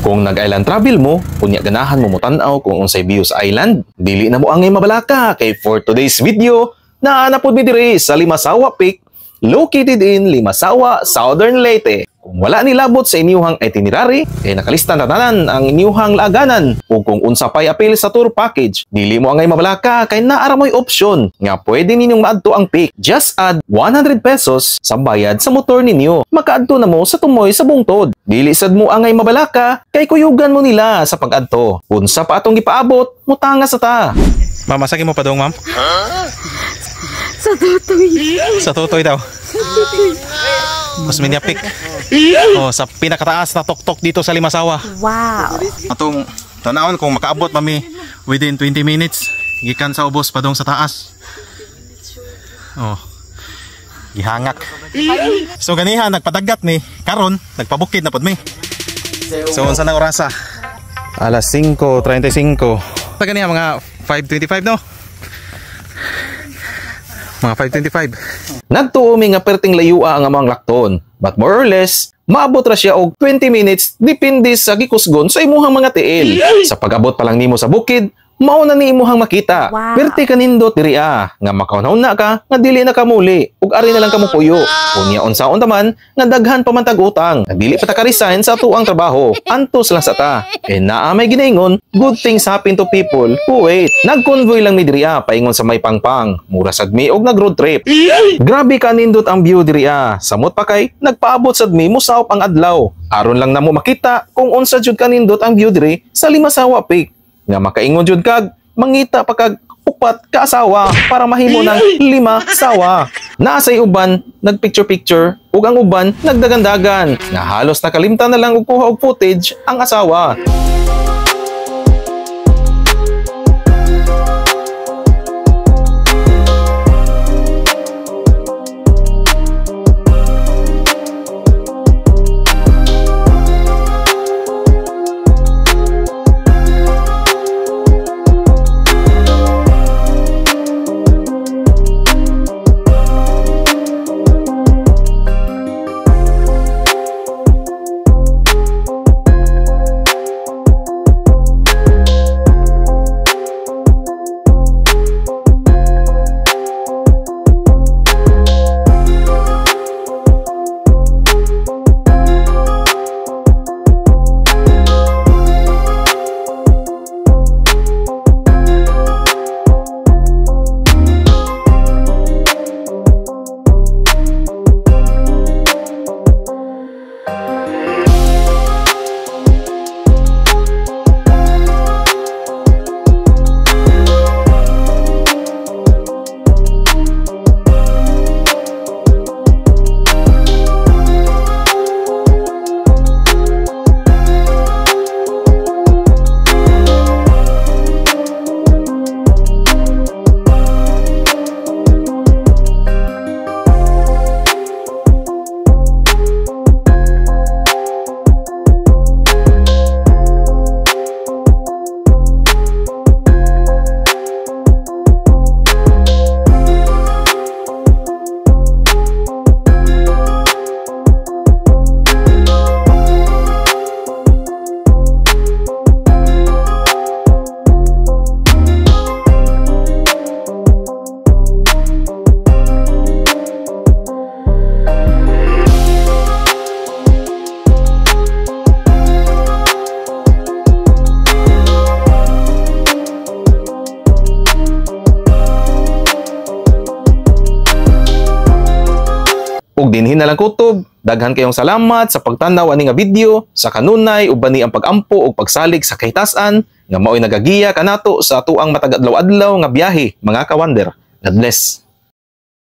Kung nag-island travel mo, kunya ganahan mo mutanaw kung unsay view sa island, dili na mo angay mabalaka kay for today's video, naanapod mi diri sa Limasawa Peak, located in Limasawa, Southern Leyte. Kung wala nilabot sa inyuhang itinerary, kay nakalista na tanan ang inyuhang laaganan. O kung unsa pay apil sa tour package, dili mo angay mabalaka kay naara mo'y option nga pwede ninyong maadto ang peak. Just add 100 pesos sa bayad sa motor ninyo. Makaadto na mo sa tumoy sa bungtod. Dili sad mo angay mabalaka kay kuyugan mo nila sa pag-adto. Unsa pa atong gipaabot, mutanga sa ta. Ma'am, masaki mo pa daw, ma'am? Sa tutoy. Sa tutoy daw. Mas minyapik. Oh, sa pinakataas na tuktok dito sa Limasawa. Wow. Atong tanawon kung makaabot mami within 20 minutes gikan sa ubos padong sa taas. Oh. Gihangak. So ganihan nagpadagat mi karon nagpabukid na pud mi. So unsa na orasa? Alas 5:35. Sa ganiha mga 5:25 no? Mga 5:25. Nagtuo mi nga perting layua ang amang lakton, but more or less, maabot ra siya og 20 minutes depende sa gikusgon sa imuhang mga tiil. Sa pag-abot pa lang nimo sa bukid, mao na ni imuhang makita. Wow. Perti kanindot diri nga makaunahon na ka nga dili na ka muli ug ari na lang kamo puyo. Unya unsaon taman nga daghan pa man tag utang, nga dili pa ta ka-resign sa atuang trabaho. Antos lang sa ta. Kay naa may ginaingon, good things happen to people who wait. Nag-convoy lang mi diri paingon sa may pangpang. Mura sad mi og nag-road trip. Grabe kanindot ang view diri samot pa kay nagpaabot sad mi musaop ang adlaw. Aron lang namo makita kung unsa jud kanindot ang view diri sa Limasawa Peak. Nga makaingon jud kag mangita pa kag upat ka asawa para mahimo ng 5 sawa. Naasay uban nagpicture-picture ug ang uban nagdagandagan nga halos nakalimtan na lang og kuha og footage ang asawa. Ug dinhin na lang kutob, daghan kayong salamat sa pagtanaw ani nga video, sa kanunay ug bani ang pagampo ug pagsalig sa kahitasan nga mao'y nagagiya kanato sa atuang matag adlaw-adlaw nga biyahe, mga ka-wonder. God bless.